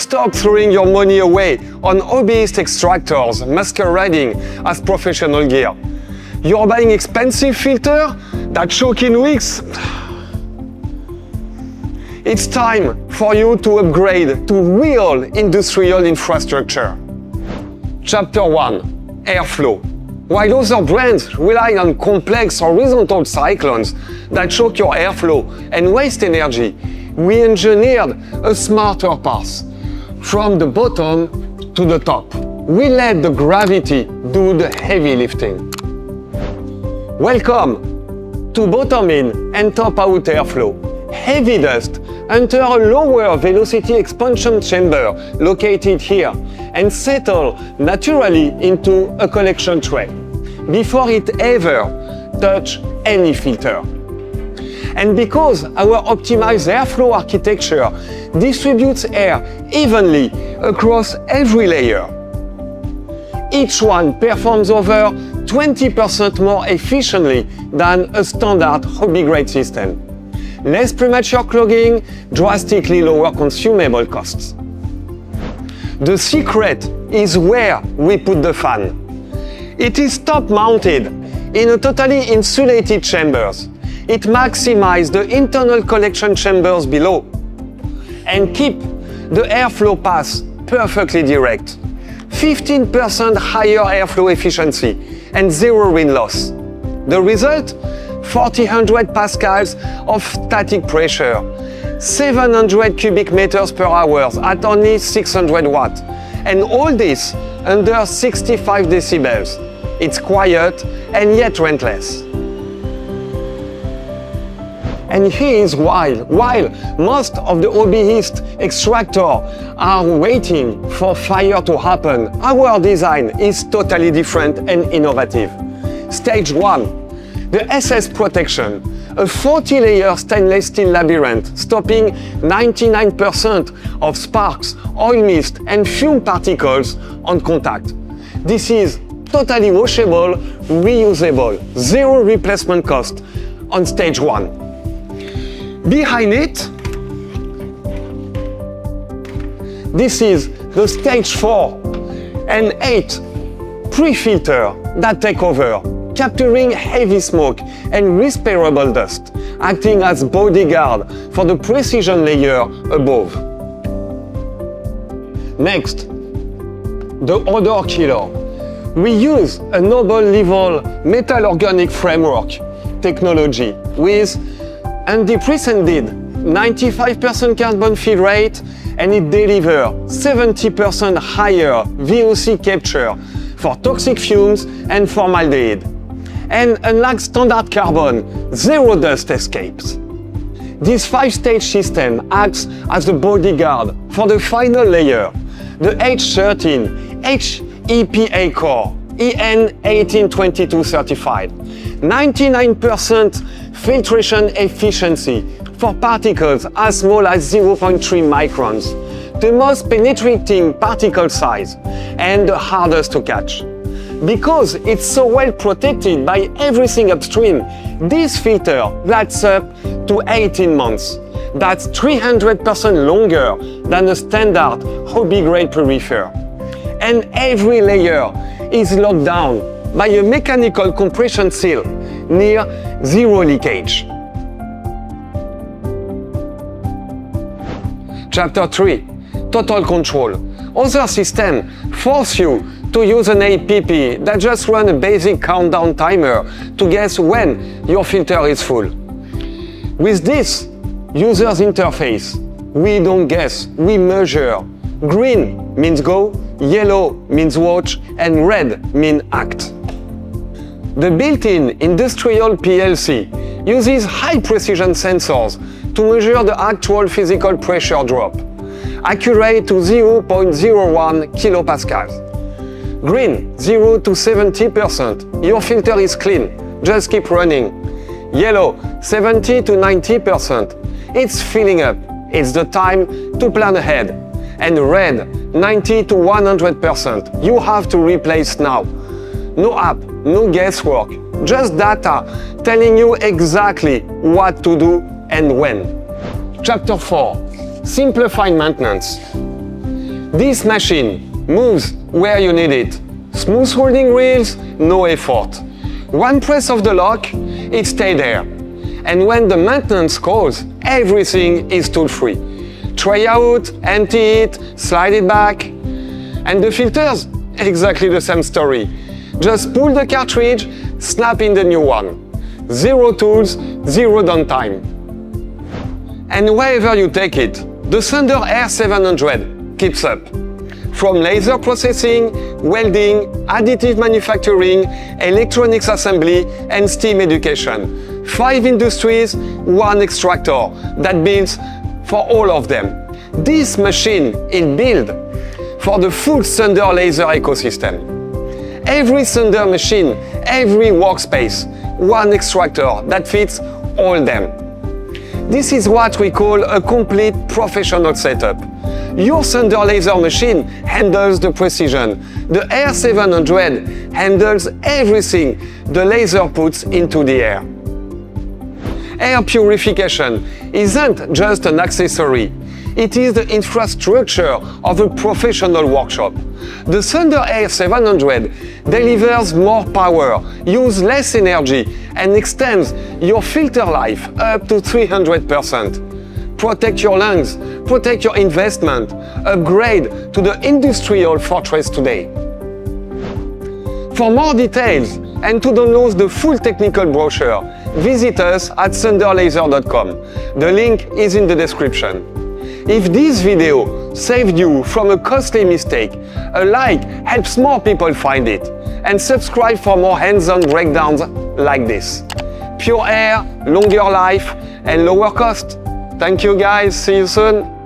stop throwing your money away on hobbyist extractors masquerading as professional gear. You're buying expensive filter that choke in weeks? It's time for you to upgrade to real industrial infrastructure. Chapter 1. Airflow. While other brands rely on complex horizontal cyclones that choke your airflow and waste energy, we engineered a smarter path. From the bottom to the top, we let the gravity do the heavy lifting. Welcome to bottom in and top out airflow. Heavy dust enter a lower velocity expansion chamber located here and settle naturally into a collection tray before it ever touch any filter. And because our optimized airflow architecture distributes air evenly across every layer, each one performs over 20% more efficiently than a standard hobby-grade system. Less premature clogging, drastically lower consumable costs. The secret is where we put the fan. It is top-mounted in a totally insulated chambers. It maximizes the internal collection chambers below and keep the airflow path perfectly direct. 15% higher airflow efficiency and zero wind loss. The result? 400 pascals of static pressure, 700 cubic meters per hour at only 600 watts, and all this under 65 decibels. It's quiet and yet relentless. And here's why. While most of the hobbyist extractors are waiting for fire to happen, our design is totally different and innovative. Stage 1. The SS protection, a 40-layer stainless steel labyrinth stopping 99% of sparks, oil mist and fume particles on contact. This is totally washable, reusable, zero replacement cost on stage 1. Behind it, this is the stage 4 and 8 pre-filter that take over, capturing heavy smoke and respirable dust, acting as bodyguard for the precision layer above. Next, the odor killer. We use a Nobel-level metal organic framework technology with unprecedented 95% carbon feed rate, and it delivers 70% higher VOC capture for toxic fumes and formaldehyde. And unlike standard carbon, zero dust escapes. This 5-stage system acts as the bodyguard for the final layer, the H13 HEPA core, EN 1822 certified. 99% filtration efficiency for particles as small as 0.3 microns, the most penetrating particle size and the hardest to catch. Because it's so well protected by everything upstream, this filter lasts up to 18 months. That's 300% longer than a standard hobby-grade purifier. And every layer is locked down by a mechanical compression seal near zero leakage. Chapter 3. Total control. Other systems force you to use an APP that just runs a basic countdown timer to guess when your filter is full. With this user's interface, we don't guess, we measure. Green means go, yellow means watch, and red means act. The built-in industrial PLC uses high-precision sensors to measure the actual physical pressure drop, accurate to 0.01 kilopascals. Green, 0 to 70%, your filter is clean, just keep running. Yellow, 70 to 90%, it's filling up, it's the time to plan ahead. And red, 90 to 100%, you have to replace now. No app, no guesswork, just data telling you exactly what to do and when. Chapter 4. Simplified maintenance. This machine moves where you need it. Smooth holding wheels, no effort. One press of the lock, it stays there. And when the maintenance calls, everything is tool-free. Try out, empty it, slide it back. And the filters? Exactly the same story. Just pull the cartridge, snap in the new one. Zero tools, zero downtime. And wherever you take it, the Thunder Air-700 keeps up. From laser processing, welding, additive manufacturing, electronics assembly, and steam education. 5 industries, 1 extractor that builds for all of them. This machine is built for the full Thunder laser ecosystem. Every Thunder machine, every workspace, 1 extractor that fits all them. This is what we call a complete professional setup. Your Thunder laser machine handles the precision. The Air-700 handles everything the laser puts into the air. Air purification isn't just an accessory. It is the infrastructure of a professional workshop. The Thunder Air-700 delivers more power, uses less energy, and extends your filter life up to 300%. Protect your lungs, protect your investment, upgrade to the industrial fortress today. For more details and to download the full technical brochure, visit us at thunderlaser.com. The link is in the description. If this video saved you from a costly mistake, a like helps more people find it. And subscribe for more hands-on breakdowns like this. Pure air, longer life, and lower cost. Thank you guys, see you soon.